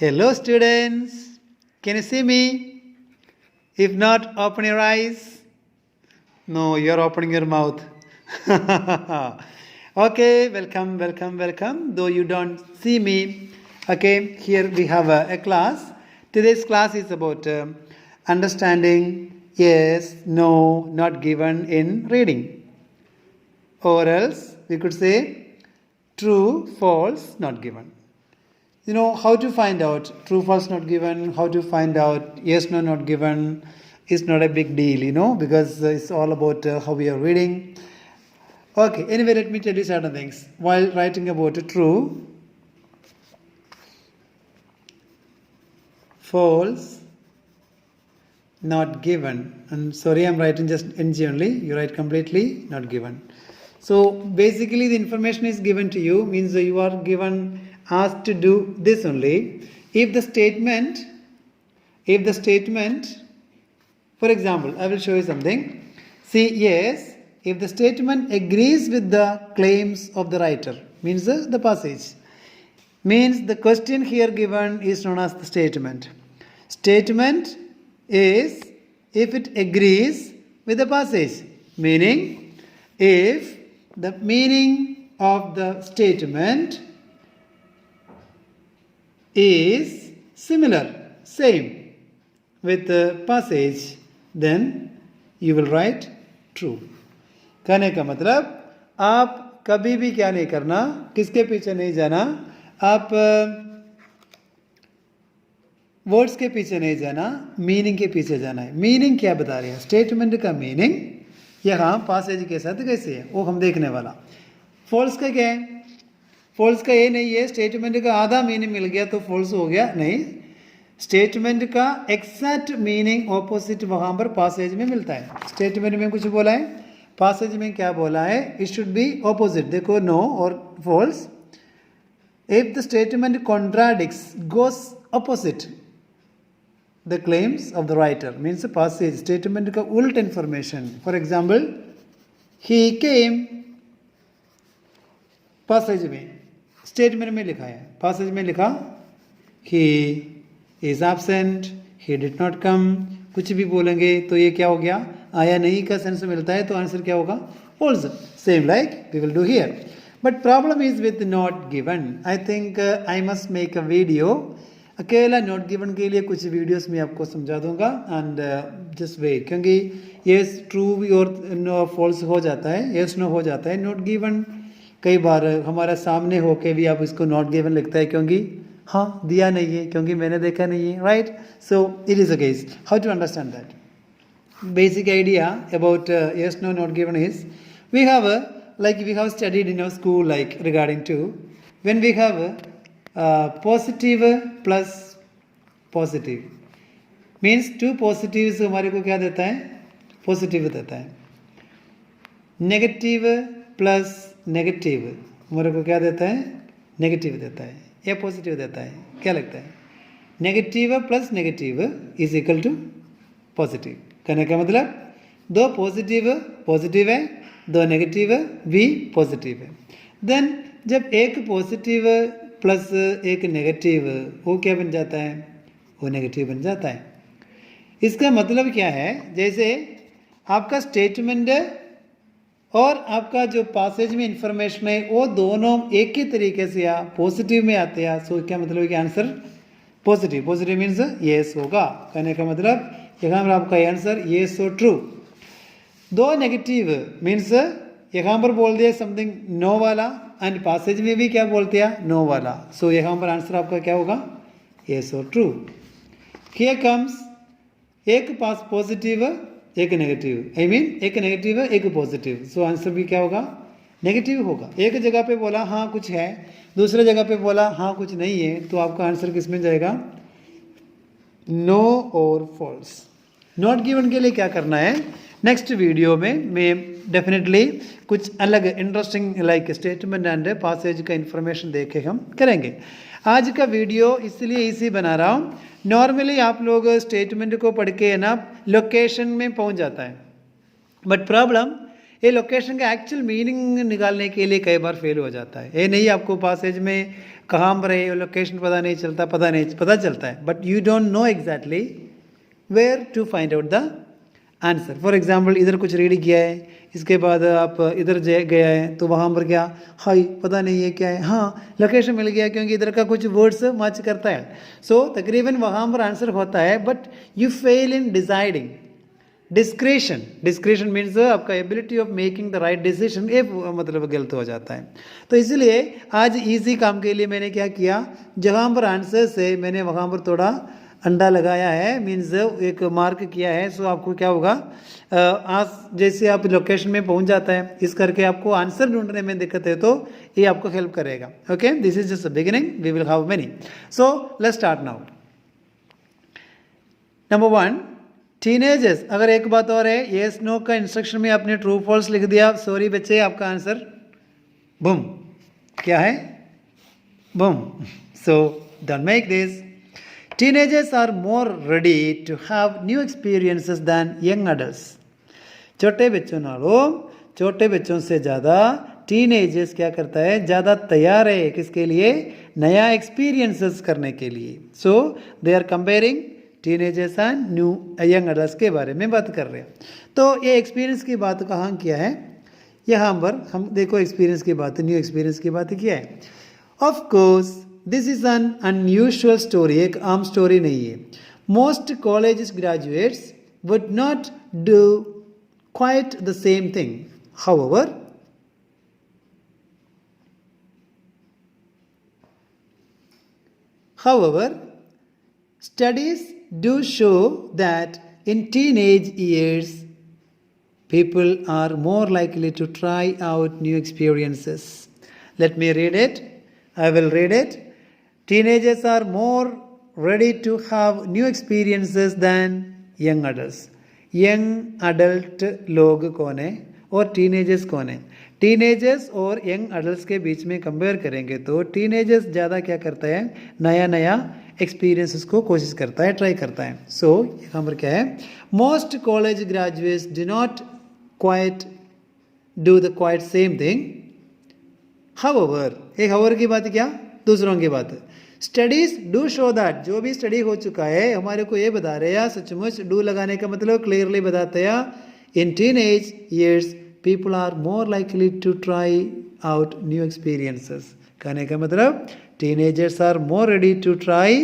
Hello students, can you see me? If not, open your eyes. No, you're opening your mouth. Okay, welcome. Though you don't see me, okay, here we have a class. Today's class is about understanding yes, no, not given in reading. Or else we could say true, false, not given. You know how to find out true, false, not given, how to find out yes, no, not given is not a big deal, because it's all about how we are reading. Okay, anyway, let me tell you certain things. While writing about true, false, not given, and sorry, I'm writing just NG only, you write completely, not given. So basically the information is given to you, means you are given asked to do this only. If the statement, for example, I will show you something. See, yes, if the statement agrees with the claims of the writer, means the passage, means the question here given is known as the statement. Statement is if it agrees with the passage, meaning if the meaning of the statement is similar, same with the passage, then you will write true. कहने का मतलब आप कभी भी क्या नहीं करना, किसके पीछे नहीं जाना, आप वर्ड्स के पीछे नहीं जाना, मीनिंग के पीछे जाना है. मीनिंग क्या बता रही है, स्टेटमेंट का मीनिंग यहाँ पासेज के साथ कैसे है वो हम देखने वाला. फॉल्स का क्या है, फॉल्स का ये नहीं है स्टेटमेंट का आधा मीनिंग मिल गया तो फॉल्स हो गया, नहीं. स्टेटमेंट का एग्जैक्ट मीनिंग ऑपोजिट वहां पर पासेज में मिलता है. स्टेटमेंट में कुछ बोला है, पासेज में क्या बोला है, इट शुड बी ऑपोजिट. देखो नो और false. If the statement contradicts, goes opposite the claims of the writer, means passage statement का उल्ट information. For example he came, passage में स्टेटमेंट में लिखा है, पासेज में लिखा he is absent, he did not come. कुछ भी बोलेंगे तो ये क्या हो गया, आया नहीं का सेंस मिलता है, तो आंसर क्या होगा, false. Same like we will do here. But problem is with not given. I think I must make a video. अकेला नॉट गिवन के लिए कुछ वीडियोस में आपको समझा दूंगा एंड जस्ट वेट, क्योंकि येस ट्रू और फॉल्स हो जाता है, येस नो हो जाता है. नॉट गिवन कई बार हमारे सामने होके भी आप इसको नॉट गिवन लिखता है, क्योंकि हाँ दिया नहीं है, क्योंकि मैंने देखा नहीं है, right. So it is a case. How to understand that? Basic idea about yes, no, not given is we have we have studied in our school regarding to when we have positive plus positive means two positives हमारे को क्या देता है, positive देता है. Negative plus negative हमारे को क्या देता है, नेगेटिव देता है या पॉजिटिव देता है, क्या लगता है? Negative plus negative is equal to positive. कहने का मतलब दो पॉजिटिव है, दो नेगेटिव भी पॉजिटिव है. देन जब एक पॉजिटिव प्लस एक नेगेटिव, वो क्या बन जाता है, वो नेगेटिव बन जाता है. इसका मतलब क्या है, जैसे आपका स्टेटमेंट और आपका जो पासेज में इंफॉर्मेशन है वो दोनों एक ही तरीके से या पॉजिटिव में आते हैं. सो क्या मतलब है कि answer positive. Positive means yes होगा. कहने का मतलब यहाँ पर आपका आंसर येस और ट्रू. दो नेगेटिव मीन्स यहाँ पर बोल दिया समथिंग नो वाला एंड पासेज में भी क्या बोलते हैं, नो वाला. सो यहाँ पर आंसर आपका क्या होगा, येस और ट्रू. हियर कम्स एक पास पॉजिटिव एक नेगेटिव, आई मीन एक नेगेटिव एक पॉजिटिव. सो आंसर भी क्या होगा, नेगेटिव होगा. एक जगह पे बोला हाँ कुछ है, दूसरे जगह पे बोला हाँ कुछ नहीं है, तो आपका आंसर किस में जाएगा, नो और फॉल्स. नॉट गिवन के लिए क्या करना है, नेक्स्ट वीडियो में मैं डेफिनेटली कुछ अलग इंटरेस्टिंग स्टेटमेंट एंड पासेज का इंफॉर्मेशन देके हम करेंगे. आज का वीडियो इसलिए इसी बना रहा हूँ. नॉर्मली आप लोग स्टेटमेंट को पढ़ के ना लोकेशन में पहुँच जाता है, बट प्रॉब्लम ये लोकेशन का एक्चुअल मीनिंग निकालने के लिए कई बार फेल हो जाता है। ये नहीं आपको पासेज में कहाँ पर है लोकेशन पता चलता है, but you don't know exactly where to find out the answer. For example इधर कुछ रीड किया है, इसके बाद आप इधर गया है तो वहाँ पर क्या हाई पता नहीं है क्या है, हाँ लोकेशन मिल गया क्योंकि इधर का कुछ वर्ड्स मैच करता है। सो तकरीबन वहाँ पर आंसर होता है, but you fail in deciding. Discretion means आपका ability of making the right decision, ये मतलब गलत हो जाता है। तो इसलिए आज इजी काम के लिए मैंने क्या किया, जहाँ पर आंसर से मैंने वहाँ पर थोड़ा अंडा लगाया है, मीन्स एक मार्क किया है। सो आपको क्या होगा, आज जैसे आप लोकेशन में पहुंच जाता है, इस करके आपको आंसर ढूंढने में दिक्कत है तो ये आपको हेल्प करेगा। Okay, this is just beginning, we will have many. So let's start now. Number 1, teenagers. अगर एक बात और है, येस नो का इंस्ट्रक्शन में आपने ट्रू फॉल्स लिख दिया, सॉरी बच्चे आपका आंसर बूम। क्या है? Boom. So don't make this. Teenagers are more ready to have new experiences than young adults. छोटे बच्चों से ज़्यादा टीनेजर्स क्या करता है, ज़्यादा तैयार है किसके लिए, नया एक्सपीरियंसेस करने के लिए। So they are comparing teenagers and new young adults के बारे में बात कर रहे हैं। तो ये एक्सपीरियंस की बात कहाँ किया है, यहाँ पर हम देखो एक्सपीरियंस की बात, न्यू एक्सपीरियंस की बात किया है। Of course this is an unusual story, एक आम स्टोरी नहीं है। Most college graduates would not do quite the same thing, however studies do show that in teenage years people are more likely to try out new experiences. Let me read it. I will read it. Teenagers are more ready to have new experiences than young adults. Young adult लोग कौन है और teenagers कौन है? Teenagers और young adults के बीच में compare करेंगे तो टीनेजर्स ज़्यादा क्या करता है, नया एक्सपीरियंसेस को कोशिश करता है, ट्राई करता है। सो यहाँ पर क्या है, most college graduates do not quite do the quite same thing. However, एक हाउएवर की बात क्या, दूसरों की बात। स्टडीज डू शो दैट, जो भी स्टडी हो चुका है हमारे को ये बता रहे हैं, सचमुच डू लगाने का मतलब क्लियरली बताते हैं, in teenage years people are more likely to try out new experiences. कहने का मतलब teenagers are more ready to try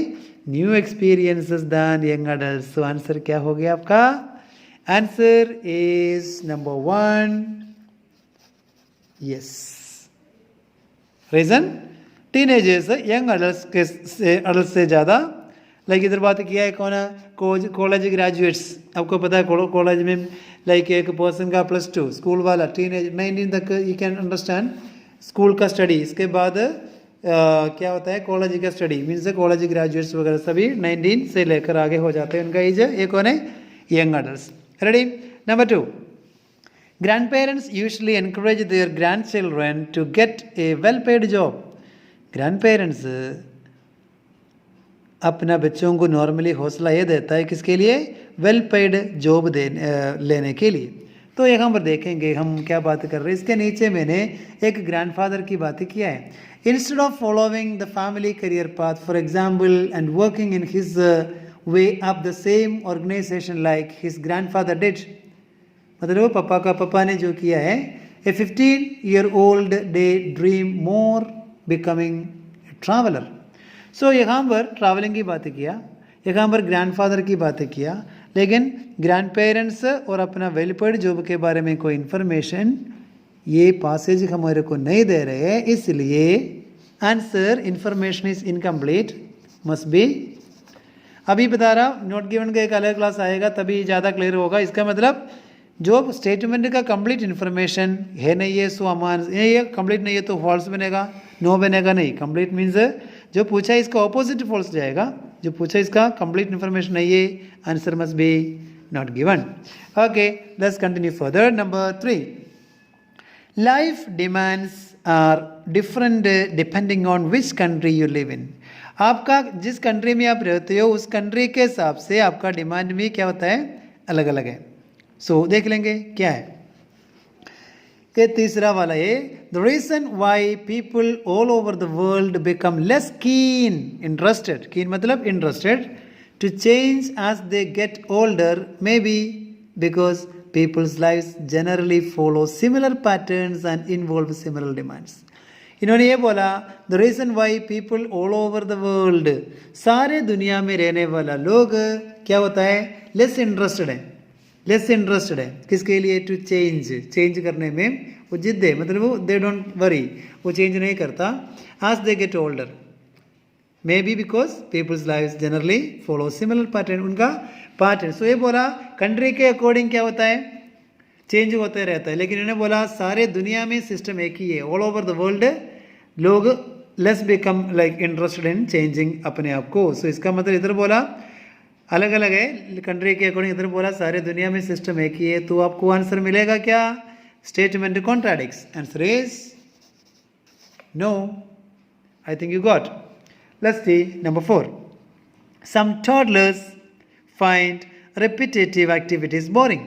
new experiences than young adults. So answer क्या हो गया आपका, answer is number 1, yes. Reason, teenagers young adult से ज़्यादा, like इधर बात किया है कौन है, कॉलेज ग्रेजुएट्स। आपको पता है कॉलेज में लाइक एक पर्सन का +2 स्कूल वाला, टीनेज 19 तक यू कैन अंडरस्टैंड स्कूल का स्टडी, इसके बाद क्या होता है कॉलेज का स्टडी, मीन्स कॉलेज ग्रेजुएट्स वगैरह सभी 19 से लेकर आगे हो जाते हैं, उनका एज ये कौन है, young adults. Ready. Number 2, grandparents usually encourage their grandchildren to get a well-paid job. grandparents अपना बच्चों को नॉर्मली हौसला ये देता है किसके लिए, वेल पेड जॉब लेने के लिए। तो यहाँ पर देखेंगे हम क्या बात कर रहे हैं, इसके नीचे मैंने एक ग्रैंडफादर की बात किया है। Instead of following the family career path for example and working in his way up the same organisation like his grandfather did, मतलब पापा ने जो किया है, a 15-year-old day dream more becoming traveller. So यहाँ पर ट्रैवलिंग की बात किया, यहाँ पर ग्रैंडफादर की बात किया, लेकिन ग्रैंड पेरेंट्स और अपना वेल पेड जॉब के बारे में कोई इन्फॉर्मेशन ये पासेज हमारे को नहीं दे रहे हैं, इसलिए answer information is incomplete, must be. अभी बता रहा, नोट गिवन का एक अलग क्लास आएगा तभी ज़्यादा क्लियर होगा। इसका मतलब जो स्टेटमेंट का कंप्लीट इन्फॉर्मेशन है नहीं है, सो अमान ये कंप्लीट नहीं है तो फॉल्स बनेगा, नो बनेगा नहीं। कंप्लीट मीन्स जो पूछा है इसका ऑपोजिट फॉल्स जाएगा, जो पूछा इसका कंप्लीट इन्फॉर्मेशन नहीं है, answer must be not given. Okay, let's continue further. Number 3, life demands are different depending on which country you live in. आपका जिस कंट्री में आप रहते हो उस कंट्री के हिसाब से आपका डिमांड भी क्या होता है, अलग अलग है। सो देख लेंगे क्या है। ये तीसरा वाला है, the reason why people all over the world become less keen मतलब interested to change as they get older may be because people's lives generally follow similar patterns and involve similar demands. इन्होंने ये बोला the reason why people all over the world, सारे दुनिया में रहने वाला लोग क्या होता है, लेस इंटरेस्टेड है किसके लिए, टू चेंज करने में वो जिद है, मतलब वो दे डोंट वरी, वो चेंज नहीं करता as they get older may be because people's lives generally follow similar pattern, उनका पैटर्न। सो ये बोला कंट्री के अकॉर्डिंग क्या होता है, चेंज होते रहता है, लेकिन इन्होंने बोला सारे दुनिया में सिस्टम एक ही है, ऑल ओवर द वर्ल्ड लोग less become like interested in changing अपने आप को। सो इसका मतलब इधर बोला अलग अलग है कंट्री के अकॉर्डिंग, इधर बोला सारे दुनिया में सिस्टम एक ही है, तो आपको आंसर मिलेगा क्या, statement contradicts, answer is no. I think you got. Let's see number 4, some toddlers find repetitive activities boring,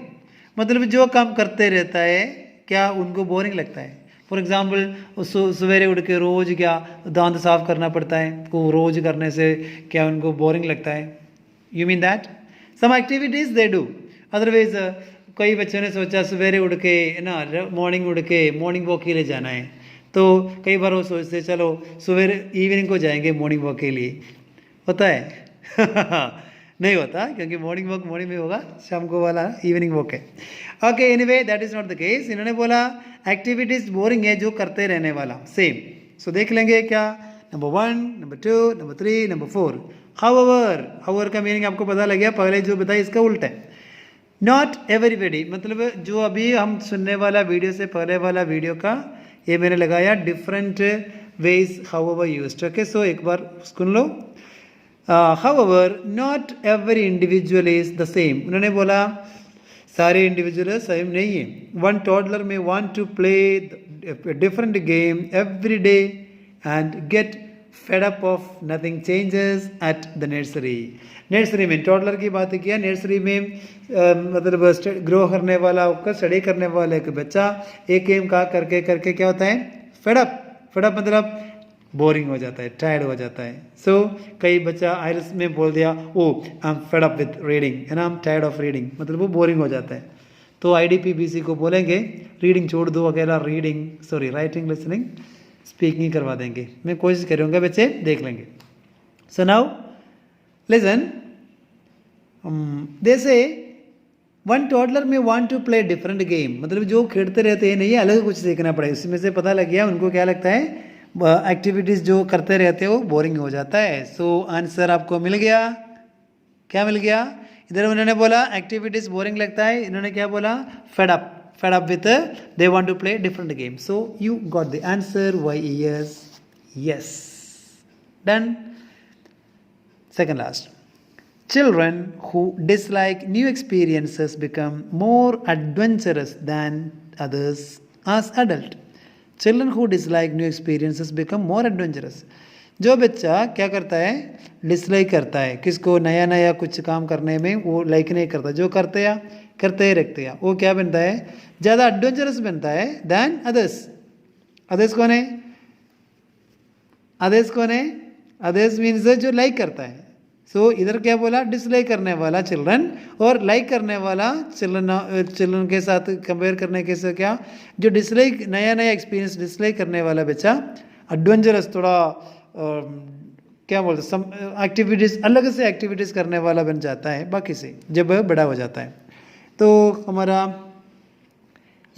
मतलब जो काम करते रहता है क्या उनको बोरिंग लगता है। फॉर एग्जाम्पल सवेरे उठ के रोज़ क्या दांत साफ करना पड़ता है, को रोज़ करने से क्या उनको बोरिंग लगता है, you mean that some activities they do. Otherwise कई बच्चों ने सोचा सवेरे उठ के ना मॉर्निंग वॉक के लिए जाना है, तो कई बार वो सोचते चलो सवेरे इवनिंग को जाएंगे मॉर्निंग वॉक के लिए, होता है नहीं होता, क्योंकि मॉर्निंग वॉक मॉर्निंग में होगा, शाम को वाला इवनिंग वॉक है। Okay anyway that is not the case. इन्होंने बोला एक्टिविटीज बोरिंग है जो करते रहने वाला, सेम। सो देख लेंगे क्या, number 1, number 2, number 3, number 4। However का मीनिंग आपको पता लग गया, पहले जो बताया इसका उल्टा है। नॉट एवरीबडी, मतलब जो अभी हम सुनने वाला वीडियो से पहले वाला वीडियो का ये मैंने लगाया different ways however used. Okay so एक बार सुन लो। However, not every individual is the same. उन्होंने बोला सारे इंडिविजुअल सेम नहीं है। वन टॉडलर में want to play a different game every day and get fed up of nothing changes at the nursery. Nursery में toddler की बात किया, नर्सरी में मतलब ग्रो करने वाला, स्टडी करने वाला एक बच्चा एक गेम का करके करके क्या होता है, फेडअप मतलब बोरिंग हो जाता है, टायर्ड हो जाता है। सो कई बच्चा आयल्स में बोल दिया oh I am fed up with reading, है ना, I am tired of reading, मतलब वो बोरिंग हो जाता है। तो IDP-BC को बोलेंगे रीडिंग छोड़ दो, अकेला राइटिंग लिसनिंग स्पीकिंग करवा देंगे। मैं कोशिश करूँगा, बच्चे देख लेंगे। सो नाउ लिसन, जैसे वन टॉडलर में want to play different game, मतलब जो खेलते रहते हैं नहीं, अलग कुछ सीखना पड़ेगा। इसमें से पता लग गया उनको क्या लगता है, एक्टिविटीज़ जो करते रहते हो बोरिंग हो जाता है। सो आंसर आपको मिल गया, क्या मिल गया, इधर उन्होंने बोला एक्टिविटीज़ बोरिंग लगता है, इन्होंने क्या बोला, fed up with they want to play different game. So you got the answer, why is yes, done. Second last, children who dislike new experiences become more adventurous than others as adult. Children who dislike new experiences become more adventurous. जो बच्चा क्या करता है, dislike करता है किसको, नया कुछ काम करने में वो लाइक नहीं करता, जो करते ही रखते हैं, वो क्या बनता है, ज़्यादा एडवेंचरस बनता है दैन अदर्स। अदर्स कौन है, अदर्स मीन्स जो लाइक करता है। सो इधर क्या बोला, डिसलाइक करने वाला चिल्ड्रन और लाइक करने वाला चिल्ड्रन के साथ कंपेयर करने के से क्या, जो डिसलाइक नया एक्सपीरियंस डिसलाइक करने वाला बच्चा एडवेंचरस, थोड़ा क्या बोलते सम एक्टिविटीज़, अलग से एक्टिविटीज़ करने वाला बन जाता है बाकी से जब बड़ा हो जाता है। तो हमारा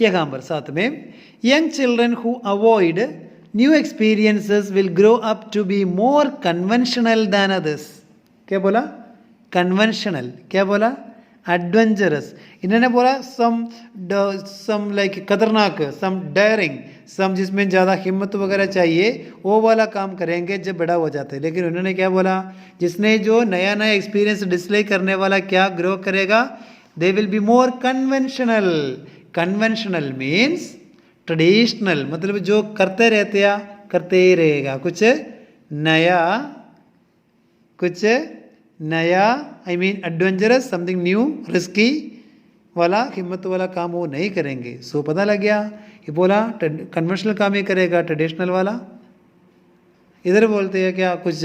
यहाँ पर साथ में, young children who avoid new experiences will grow up to be more conventional than others. क्या बोला, कन्वेंशनल, क्या बोला, एडवेंचरस। इन्होंने बोला सम लाइक खतरनाक, सम डेयरिंग, सम जिसमें ज़्यादा हिम्मत वगैरह चाहिए, वो वाला काम करेंगे जब बड़ा हो जाते हैं। लेकिन उन्होंने क्या बोला, जिसने जो नया एक्सपीरियंस डिस्प्ले करने वाला क्या ग्रो करेगा, they will be more conventional. Conventional means traditional, मतलब जो करते रहते हैं करते ही रहेगा, कुछ नया I mean adventurous, something new, risky वाला, हिम्मत वाला काम वो नहीं करेंगे। सो पता लग गया ये बोला कन्वेंशनल काम ही करेगा, ट्रेडिशनल वाला। इधर बोलते हैं क्या कुछ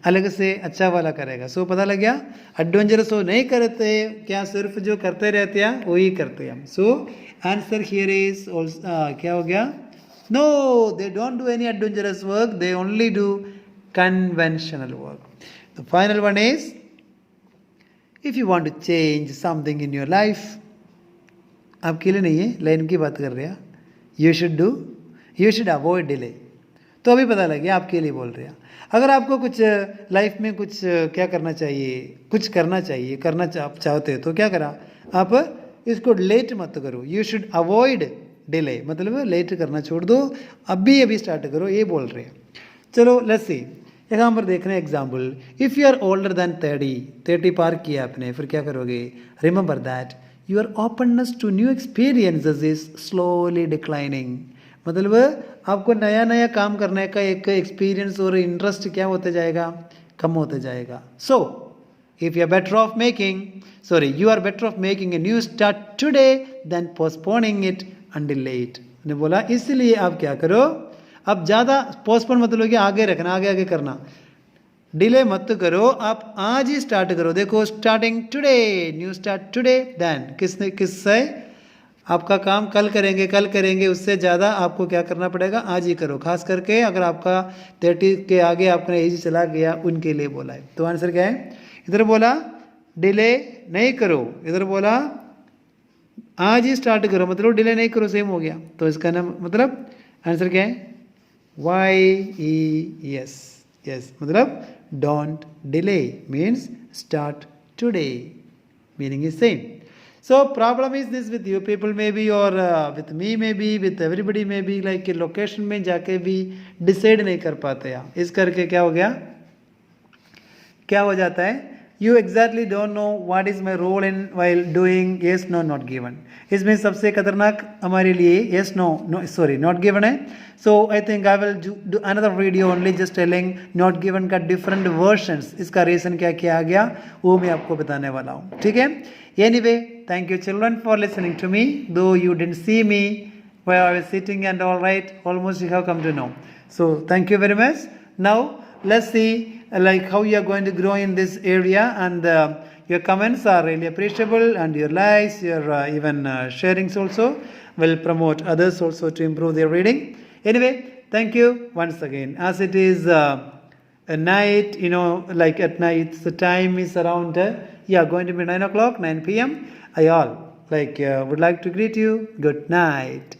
अलग से अच्छा वाला करेगा। सो पता लग गया एडवेंचरस वो नहीं करते, क्या सिर्फ जो करते रहते हैं वही करते हैं। सो आंसर हियर इज क्या हो गया, no they don't do any adventurous work, they only do conventional work. The final one is if you want to change something in your life, आपके लिए नहीं है, लाइन की बात कर रहे हैं, यू शुड अवॉइड डिले। तो अभी पता लग गया आपके लिए बोल रहे हैं। अगर आपको कुछ लाइफ में कुछ क्या करना चाहिए, कुछ करना चाहिए, करना चाहते हो तो क्या करा आप, इसको लेट मत करो, यू शुड अवॉइड डिले, मतलब लेट करना छोड़ दो, अभी स्टार्ट करो, ये बोल रहे हैं। चलो लेट्स सी, यहाँ पर देख रहे हैं example. If you are older than 30 पार किया आपने, फिर क्या करोगे, remember that your openness to new experiences is slowly declining. मतलब आपको नया नया काम करने का एक एक्सपीरियंस और इंटरेस्ट क्या होते जाएगा, कम होते जाएगा। So if you are better off making a new start today than postponing it until late. ने बोला इसलिए आप क्या करो, अब ज़्यादा पोस्टपोन मतलब कि आगे रखना, आगे करना, डिले मत करो, आप आज ही स्टार्ट करो। देखो starting today, new start today, then किससे आपका काम कल करेंगे, उससे ज़्यादा आपको क्या करना पड़ेगा, आज ही करो। खास करके अगर आपका 30 के आगे आपका एज चला गया, उनके लिए बोला है। तो आंसर क्या है, इधर बोला डिले नहीं करो, इधर बोला आज ही स्टार्ट करो, मतलब डिले नहीं करो, सेम हो गया। तो इसका नाम मतलब आंसर क्या है, YES, यस, मतलब don't delay means start today, meaning is same. So problem is this with you people maybe or with me maybe with everybody maybe like location में जाके भी डिसाइड नहीं कर पाते हैं। इस करके क्या हो गया, क्या हो जाता है, you exactly don't know what is my role in while doing yes no not given। इसमें सबसे खतरनाक हमारे लिए yes no not given है। So I think I will do another video only just telling not given का different versions, इसका reason क्या क्या आ गया वो मैं आपको बताने वाला हूँ, ठीक है। Anyway, thank you children for listening to me, though you didn't see me where I was sitting and all right, almost you have come to know. So thank you very much. Now let's see like how you are going to grow in this area, and your comments are really appreciable, and your likes, your even sharings also will promote others also to improve their reading. Anyway, thank you once again. As it is a night, like at night the time is around going to be 9 o'clock, 9 p.m. I all would like to greet you good night.